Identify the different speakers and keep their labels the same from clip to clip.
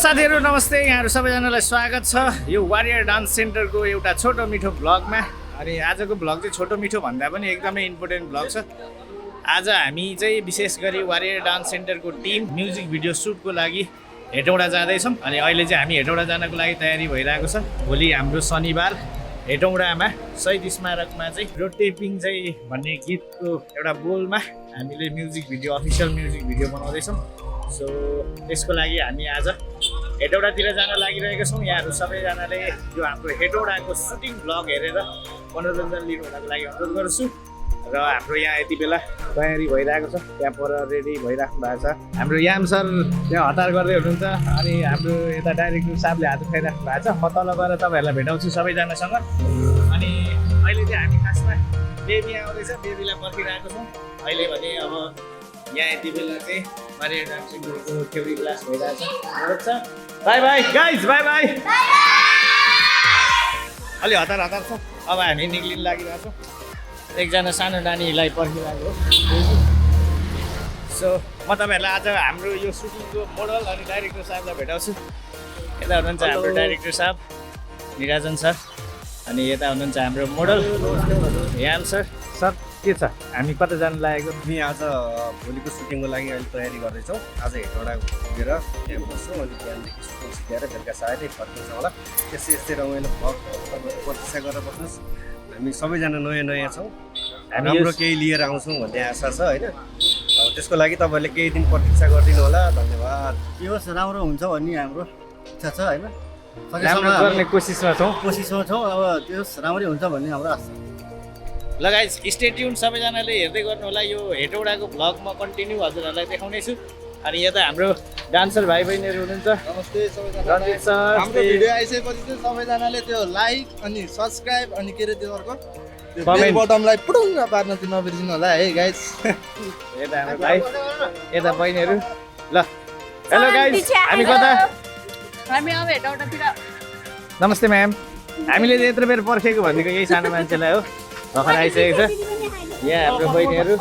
Speaker 1: साथीहरु नमस्ते, यहाँहरु सबैजनालाई स्वागत छ यो वारियर डान्स सेन्टरको एउटा छोटो मिठो भ्लगमा। अनि आजको भ्लग चाहिँ छोटो मिठो भन्दा पनि एकदमै इम्पोर्टेन्ट भ्लग छ। आज हामी चाहिँ विशेष गरी वारियर डान्स सेन्टरको टिम म्युजिक भिडियो सुटको लागि हेटौडा जाँदैछौँ। अनि अहिले चाहिँ हामी हेटौडा जानको लागि तयारी भइरहेको छ। भोलि हाम्रो शनिबार हेटौडामा शहीद स्मारकमा चाहिँ रोड टेपिङ चाहिँ भन्ने गीतको एउटा बोलमा हामीले music video official music video बनाउँदैछौँ। सो त्यसको लागि हामी आज हेटौडातिर जान लागिरहेका छौँ। यहाँहरू सबैजनाले यो हाम्रो हेटौडाको सुटिङ भ्लग हेरेर मनोरञ्जन लिनु हुनको लागि अनुरोध गर्छु। र हाम्रो यहाँ यति बेला तयारी भइरहेको छ, त्यहाँ पर रेडी भइराख्नु भएको छ। हाम्रो याम सर त्यहाँ हतार गर्दै हुनुहुन्छ अनि हाम्रो यता डाइरेक्टर साहबले हात उठाइराख्नु भएको छ। म तल गएर तपाईँहरूलाई भेटाउँछु सबैजनासँग। अनि अहिले चाहिँ हामी खासमा बेबी आउँदैछ, बेबीलाई पर्खिरहेको छौँ। अहिले भने अब यहाँ यति बेला चाहिँ वारियर डान्स सेन्टरको थ्योरी क्लास भइरहेछ। By by guys, by by. अलि हतार हतार छ, अब हामी निक्लिनु लागिरहेको छौँ। एकजना सानो नानीलाई पर्खिरहेको हो। सो म तपाईँहरूलाई आज हाम्रो यो सुटिङको मोडल अनि डाइरेक्टर साहबलाई भेटाउँछु। यता हुनुहुन्छ हाम्रो डाइरेक्टर साहब निराजन सर, अनि यता हुनुहुन्छ हाम्रो मोडल याम सर। सर के छ, हामी कता जानु लागेको?
Speaker 2: हामी आज भोलिको सुटिङको लागि अहिले तयारी गर्दैछौँ। आज हेटौडा पुगेर त्यहाँ बस्छौँ अनि बिहानदेखि सुटिङ सिकाएर बेलुका सायदै फर्किन्छौँ होला। यस्तै यस्तै रमाइलो भ्लग प्रतीक्षा गरेर बस्नुहोस्। हामी सबैजना नयाँ नयाँ छौँ, राम्रो केही लिएर आउँछौँ भन्ने आशा छ होइन। अब त्यसको लागि तपाईँहरूले केही दिन प्रतीक्षा गरिदिनु होला। धन्यवाद।
Speaker 3: के होस् राम्रो हुन्छ भन्ने हाम्रो इच्छा छ होइन।
Speaker 1: राम्रो गर्ने कोसिसमा छौँ।
Speaker 3: अब त्यो राम्रै हुन्छ भन्ने हाम्रो आशा।
Speaker 1: ल गाइज स्टे ट्युन, सबैजनाले हेर्दै गर्नु होला। यो हेटौडाको भ्लग म कन्टिन्यू हजुरहरूलाई देखाउने छु। अनि यता हाम्रो डान्सर भाइ बहिनीहरू हुनुहुन्छ।
Speaker 4: नमस्ते सबैजना।
Speaker 1: रञ्जित सर,
Speaker 4: हाम्रो भिडियो आइसकेपछि चाहिँ सबैजनाले त्यो लाइक अनि सब्सक्राइब अनि के अरे त्यो अर्को त्यो बेल बटनलाई पुडुङ्ग पार्न चाहिँ नबिर्सिनु होला है गाइस।
Speaker 1: यता हाम्रो भाइ, यता बहिनीहरू। ल हेलो गाइज, हामी कता?
Speaker 5: हामी अब हेटौडातिर।
Speaker 1: नमस्ते म्याम। हामीले चाहिँ यत्रो बेर पर्खेको भनेको यही सानो मान्छेलाई हो। भर्खर आइसकेको छ यहाँ हाम्रो बहिनीहरू।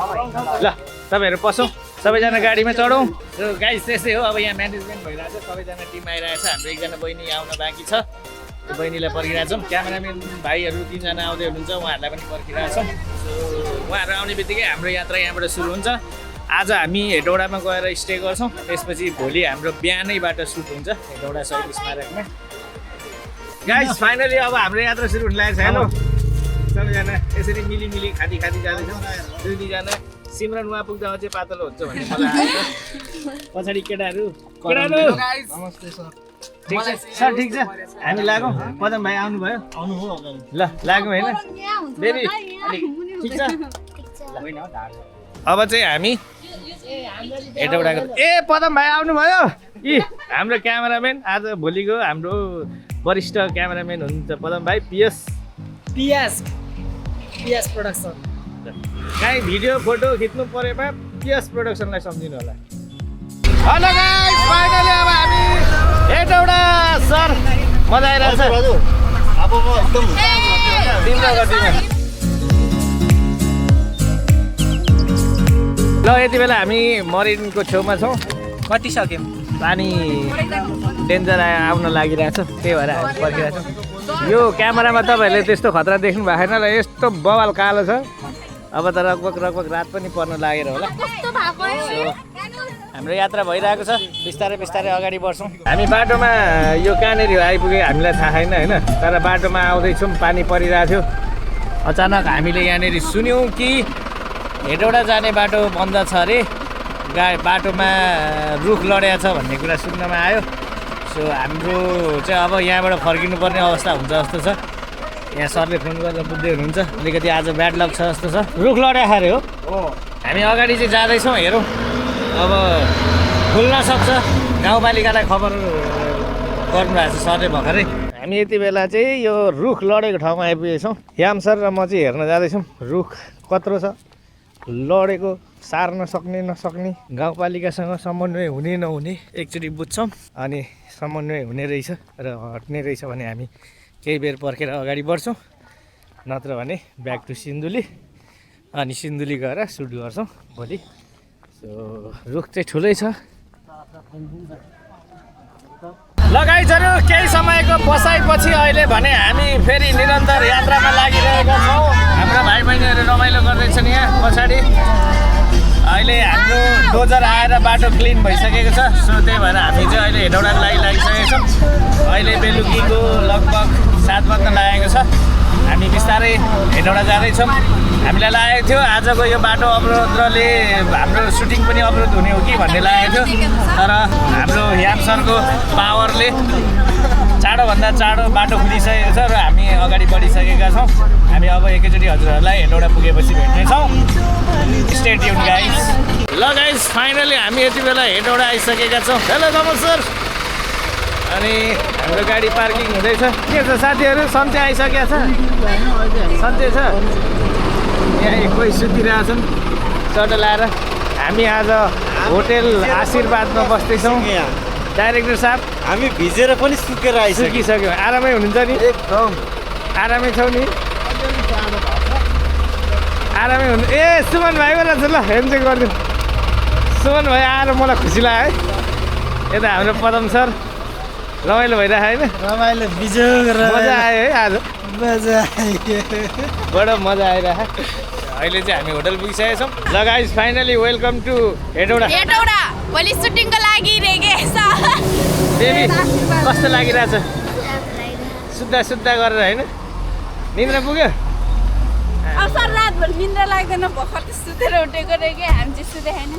Speaker 1: ल तपाईँहरू पसौँ, सबैजना गाडीमा चढौँ। गाइस त्यस्तै हो, अब यहाँ म्यानेजमेन्ट भइरहेको छ, सबैजना टिम आइरहेको छ। हाम्रो एकजना बहिनी आउन बाँकी छ, त्यो बहिनीलाई पर्खिरहेको छौँ। क्यामेराम्यान भाइहरू 3 जना आउँदै हुनुहुन्छ, उहाँहरूलाई पनि पर्खिरहेको छौँ। सो उहाँहरू आउने बित्तिकै हाम्रो यात्रा यहाँबाट सुरु हुन्छ। आज हामी हेटौडामा गएर स्टे गर्छौँ, त्यसपछि भोलि हाम्रो बिहानैबाट सुट हुन्छ हेटौडा शहीद स्मारकमा। गाइस फाइनली अब हाम्रो यात्रा सुरु हुन लागेको छ। हेलो सबैजना, यसरी मिली खाती जाँदैछौँ। 2-2जना। सिमरन उहाँ पुग्दा चाहिँ पातलो हुन्छ भन्ने मलाई आएको। पछाडि केटाहरू
Speaker 4: नमस्ते सर।
Speaker 1: ठिक छ सर, ठिक छ। हामी लागौँ। पदम भाइ आउनुभयो?
Speaker 3: आउनुभयो
Speaker 1: ल लागौँ होइन बेबी, ठिक छ। अब चाहिँ हामी हेटौडाको पदम भाइ आउनुभयो। हाम्रो क्यामेराम्यान आज भोलिको हाम्रो वरिष्ठ क्यामेराम्यान हुनुहुन्छ पदम भाइ। PS production. काहीँ भिडियो फोटो खिच्नु परेमा पिएस प्रोडक्सनलाई सम्झिनु होला। हेलो गाइस, फाइनली अब हामी हेटौडा। सर मजा आइरहेको छ।
Speaker 3: अब म एकदम
Speaker 1: ल यति बेला हामी मरिनको छेउमा छौँ।
Speaker 5: कति सक्यौँ?
Speaker 1: पानी डेन्जर आउन लागिरहेछ, त्यही भएर हामी पर्खिरहेको छौँ। यो क्यामेरामा तपाईँहरूले त्यस्तो खतरा देख्नु भएको छैन र यस्तो बवाल कालो छ। अब त रगबग रात पनि पर्न लागेर होला। हाम्रो यात्रा भइरहेको छ, बिस्तारै अगाडि बढ्छौँ। हामी बाटोमा यो कहाँनिर आइपुग्यो हामीलाई थाहा छैन होइन, तर बाटोमा आउँदैछौँ, पानी परिरहेको थियो। अचानक हामीले यहाँनिर सुन्यौँ कि हेटौडा जाने बाटो बन्द छ अरे, बाटोमा रुख लडेको छ भन्ने कुरा सुन्नमा आयो। सो हाम्रो चाहिँ अब यहाँबाट फर्किनुपर्ने अवस्था हुन्छ जस्तो छ। यहाँ सरले फोन गरेर बुझ्दै हुनुहुन्छ, अलिकति आज ब्याड लक छ जस्तो छ। रुख लडेको अरे हो। हामी अगाडि चाहिँ जाँदैछौँ, हेरौँ अब खुल्न सक्छ। गाउँपालिकालाई खबर गर्नुभएको छ सरले भर्खरै। हामी यति बेला चाहिँ यो रुख लडेको ठाउँमा आइपुगेछौँ। याम सर र म चाहिँ हेर्न जाँदैछौँ रुख कत्रो छ लडेको, सार्न सक्ने नसक्ने, गाउँपालिकासँग समन्वय हुने नहुने एकचोटि बुझ्छौँ। अनि समन्वय हुने रहेछ र हट्ने रहेछ भने हामी केही बेर पर्खेर अगाडि बढ्छौँ, नत्र भने ब्याक टु सिन्धुली। अनि सिन्धुली गएर सुट गर्छौँ भोलि। सो रुख चाहिँ ठुलै छ। लगाइजहरू केही समयको बसाइपछि अहिले भने हामी फेरि निरन्तर यात्रामा लागिरहेका छौँ। हाम्रा भाइ बहिनीहरू रमाइलो गर्दैछन् यहाँ पछाडि। अहिले हाम्रो डोजर आएर बाटो क्लिन भइसकेको छ, सो त्यही भएर हामी चाहिँ अहिले हेटौडाको लागि लागिसकेका छौँ। अहिले बेलुकीको लगभग 7 बज्न लागेको छ। हामी बिस्तारै हेटौडा जाँदैछौँ। हामीलाई लागेको थियो आजको यो बाटो अवरोधले हाम्रो सुटिङ पनि अवरोध हुने हो कि भन्ने लागेको थियो, तर हाम्रो याम सरको पावरले चाँडोभन्दा चाँडो बाटो खुलिसकेको छ र हामी अगाडि बढिसकेका छौँ। हामी अब एकैचोटि हजुरहरूलाई हेटौडा पुगेपछि भेट्नेछौँ। Stay tuned guys. ल गाइस, फाइनली हामी यति बेला हेटौडा आइसकेका छौँ। Hello Kamal sir. अनि हाम्रो गाडी पार्किङ हुँदैछ। के छ साथीहरू, सन्चै आइसकेको छ? सन्चै छ? यहाँ कोही सुतिरहेछन् चट्टा लाएर। हामी आज होटेल आशीर्वादमा बस्दैछौँ। डाइरेक्टर साहब,
Speaker 3: हामी भिजेर पनि सुकेर आइसक्यो।
Speaker 1: सुकिसक्यो। आरामै हुनुहुन्छ नि?
Speaker 3: एकदम
Speaker 1: आरामै छौ नि? आरामै हुनु। ए सुमन भाइ पो रहेछ। ल हेन्चेक गरिदिउँ। सुमन भाइ आएर मलाई खुसी लाग्यो है। यता हाम्रो पदम सर। रमाइलो भइरहेको होइन?
Speaker 3: रमाइलो बिजो
Speaker 1: मजा आयो है आज?
Speaker 3: मजा आयो।
Speaker 1: बडो मजा आइरहेको। अहिले चाहिँ हामी होटल पुगिसकेका छौँ। ल guys, finally welcome to Hetauda.
Speaker 5: Hetauda भोलि सुटिङको लागि रेगेछ।
Speaker 1: बेबी कस्तो लागिरहेछ? सुत्दा सुत्दा गरेर होइन? निन्द्रा पुग्यो?
Speaker 5: अब सर रातभरि निन्द्रा लाग्दैन, भर्खर सुतेर उठेको रेगे। हामी चाहिँ सुते होइन।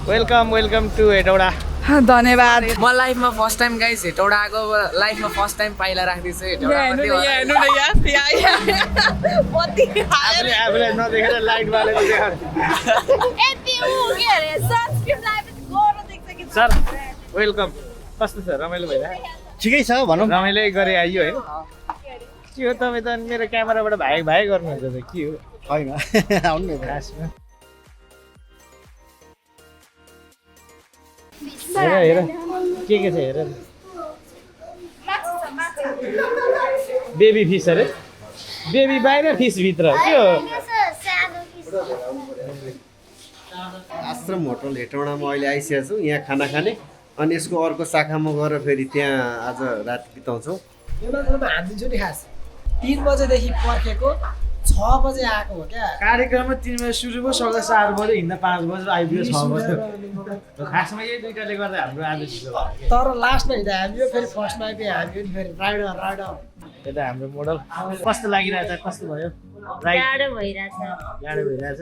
Speaker 1: Welcome to Hetauda.
Speaker 5: धन्यवाद।
Speaker 6: म लाइफमा फर्स्ट टाइम गाइस हेटौडा आएको, लाइफमा फर्स्ट टाइम पाइला राख्दैछु हेटौडा।
Speaker 1: आफूलाई नदेखेर लाइट बालेको देखाउने। Sir welcome. कस्तो छ? रमाइलो भइरहेको?
Speaker 3: ठिकै छ भनौँ।
Speaker 1: रमाइलो गरे आइयो होइन? के हो तपाईँ त मेरो क्यामेराबाट भाइ गर्नुहुन्छ त के हो?
Speaker 3: होइन आउनु न।
Speaker 1: खासमा हेर के छ हेर। बेबी फिस अरे? बेबी बाहिर फिस भित्र के हो?
Speaker 2: आश्रम होटल हेटौडामा अहिले आइसकेको छु यहाँ खाना खाने। अनि यसको अर्को शाखामा गएर फेरि त्यहाँ आज रात बिताउँछौँ।
Speaker 6: एउटा हानिदिन्छु नि खास। 3 बजेदेखि पर्खेको 6 बजे आएको हो क्या।
Speaker 3: कार्यक्रममा 3 बजे सुरु भयो, सकाल 4 बजे हिँड्दा 5 बजे आइपुग्यो 6 बजे।
Speaker 1: खासमा यही दुइटाले गर्दा हाम्रो आज ढिलो भयो।
Speaker 6: तर लास्टमा हिँड्दा हामी फेरि फर्स्टमा आइपुग्यो। हामी फेरि राइडर।
Speaker 1: यता हाम्रो मोडल। कस्तो लागिरहेछ? कस्तो भयो?
Speaker 5: गाह्रो भइरहेछ।
Speaker 1: गाह्रो भइरहेछ।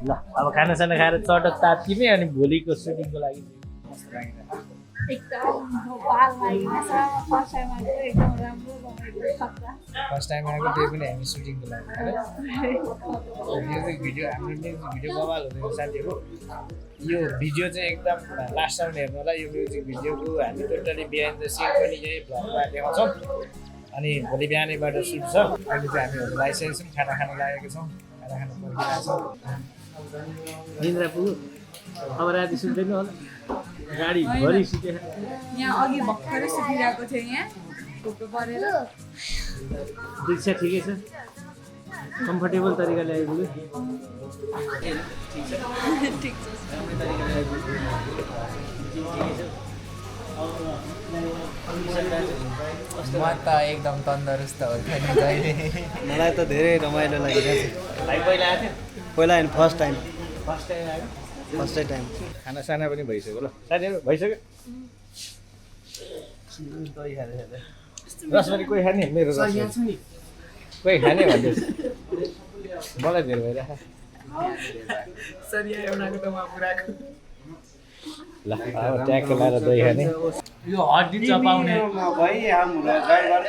Speaker 1: ल अब खानासाना खाएर चटक तात्तिने अनि भोलिको सुटिङको लागि कस्तो लागिरहेछ?
Speaker 5: एकदम बाल लागिरहेछ। फर्स्ट टाइम आएको एकदम राम्रो रमाइलो।
Speaker 1: फर्स्ट टाइम आएको त्यही पनि हामी सुटिङको लागि म्युजिक भिडियो, हाम्रो म्युजिक भिडियो बवाल हुँदैन साथीहरू। यो भिडियो चाहिँ एकदम लास्टसम्म हेर्नु होला। यो म्युजिक भिडियोको हामी टोटली बिहाइन्ड द सिन पनि यही भ्लगमा देखाउँछौँ। अनि भोलि बिहानैबाट सुट छ। अहिले चाहिँ हामी होटल आइसकेको छौँ, खाना खान लागेको छौँ। खाना खान पर्खिरहेको छौँ। निन्द्रा पुग्यो? अब राति सुत्दैन होला? गाडी भरि सुतेर
Speaker 5: यहाँ अघि भर्खरै सुतिरहेको थियो। यहाँ घुप्रो परेर
Speaker 1: दीक्षा ठिकै छ? कम्फर्टेबल तरिकाले आइपुग्यो?
Speaker 5: ठिक छ।
Speaker 6: म त एकदम तन्दरुस्त हो नि कहिले।
Speaker 3: मलाई त धेरै रमाइलो लागिरहेछ।
Speaker 1: भाइ पहिला आएको थियो?
Speaker 3: पहिला होइन, फर्स्ट टाइम।
Speaker 1: फर्स्टै टाइम। खानासाना पनि भइसक्यो। ल साथीहरू भइसक्यो? रसभरी कोही खाने? मेरो रसभरी कोही खाने भन्दैछ। मलाई धेरै भइरहेको।
Speaker 6: सर यहाँ एउटाको त म पुराको।
Speaker 1: ल अब ट्याक्क लाएर दही खाने।
Speaker 3: यो हड्डी चपाउने भाइ हाम्रो ड्राइभर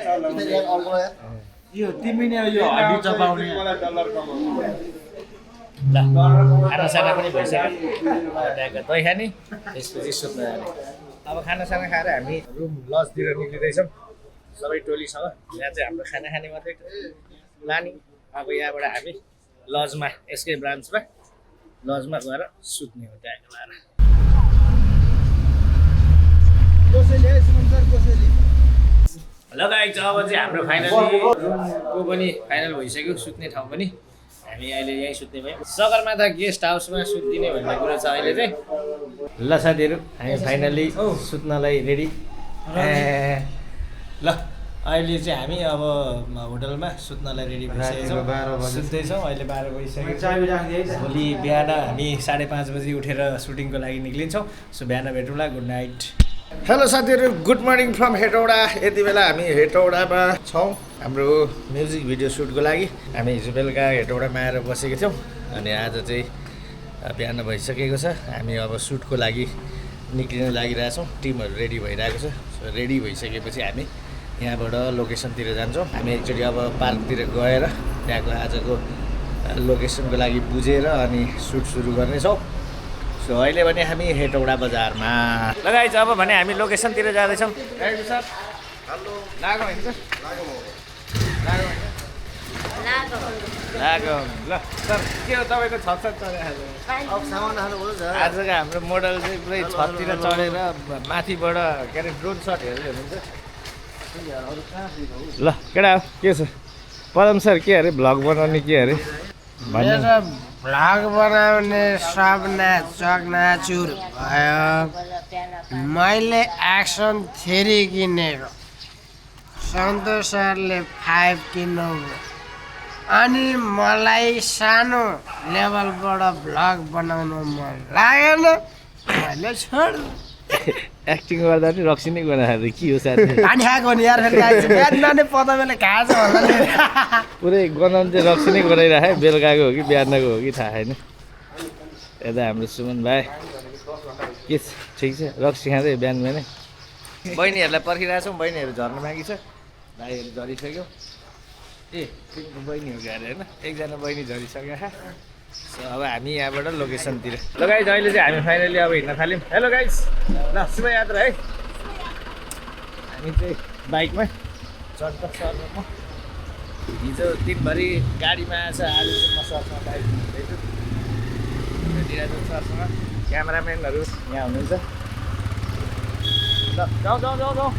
Speaker 3: यो तिमी नै यो हड्डी चपाउने।
Speaker 1: ल खानासाना पनि भइसक्यो। ट्याक्क दही खाने, त्यसपछि सुत्न जाने। अब खानासाना खाएर हामी रुम लजतिर निक्लिँदैछौँ सबै टोलीसँग। यहाँ चाहिँ हाम्रो खाना खाने मात्रै लाने। अब यहाँबाट हामी लजमा, एसके ब्रान्चमा लजमा गएर सुत्ने हो ट्याक्क लाएर। ल गाइस, अब चाहिँ हाम्रो फाइनली रुमको पनि फाइनल भइसक्यो। सुत्ने ठाउँ पनि हामी अहिले यहीँ सुत्ने भयौँ। सगरमाथा गेस्ट हाउसमा सुत्दिने भन्ने कुरो छ अहिले चाहिँ। ल साथीहरू, हामी फाइनली सुत्नलाई रेडी। ल अहिले चाहिँ हामी अब होटलमा सुत्नलाई रेडी भइसकेको छौँ सुत्दैछौँ अहिले 12 बजिसक्यो भोलि बिहान हामी 5:30 बजी उठेर सुटिङको लागि निक्लिन्छौँ सो बिहान भेटौँला गुड नाइट हेलो साथीहरू गुड मर्निङ फ्रम हेटौडा यति बेला हामी हेटौडामा छौँ हाम्रो म्युजिक भिडियो सुटको लागि हामी हिजो बेलुका हेटौडामा आएर बसेको थियौँ अनि आज चाहिँ बिहान भइसकेको छ हामी अब सुटको लागि निक्लिन लागिरहेछौँ टिमहरू रेडी भइरहेको छ सो रेडी भइसकेपछि हामी यहाँबाट लोकेसनतिर जान्छौँ हामी एकचोटि अब पार्कतिर गएर त्यहाँको आजको लोकेसनको लागि बुझेर अनि सुट सुरु गर्नेछौँ सो अहिले भने हामी हेटौडा बजारमा लगाइन्छ अब भने हामी लोकेसनतिर जाँदैछौँ सर लागो होइन सर लागो ल सर के हो तपाईँको छत चढिहाल्यो आजको हाम्रो मोडल चाहिँ पुरै छततिर चढेर माथिबाट के अरे ड्रोन सट हेर्दै हुनुहुन्छ ल केटा हो के छ पदम सर के अरे भ्लग बनाउने के अरे
Speaker 7: मेरो भ्लग बनाउने सपना चकनाचुर भयो मैले एक्सन 3 किनेको सन्तोष सरले 5 किन्नुभयो अनि मलाई सानो लेभलबाट भ्लग बनाउनु मन लागेन मैले छोड
Speaker 1: एक्टिङ गर्दा पनि रक्सी नै गर्दाखेरि के हो साथी
Speaker 7: पानी खाएको नि यार फेरि गाइस बिहान पदमले खाएछ भन्नाले
Speaker 1: पुरै गनाउनु चाहिँ रक्सी नै गराइराखे बेलुकाको हो कि बिहानको हो कि थाहा छैन यता हाम्रो सुमन भाइ के ठिक छ रक्सी खाँदै बिहान बिहानै बहिनीहरूलाई पर्खिरहेको छौँ बहिनीहरू झर्नु बाँकी छ भाइहरू झरिसक्यो ए बहिनी हो गएर होइन एकजना बहिनी झरिसक्यो सो अब हामी यहाँबाट लोकेसनतिर ल गाइस अहिले चाहिँ हामी फाइनली अब हिँड्न थाल्यौँ हेलो गाइस ल शुभ यात्रा है हामी चाहिँ बाइकमा चढ्छ सर्नु म हिजो दिनभरि गाडीमा आएछ आज चाहिँ म सरसँग बाइक हिँड्दैछु दिराजु सरसँग क्यामेराम्यानहरू यहाँ हुनुहुन्छ ल जाउँ जाउँ जाउँ जाउँ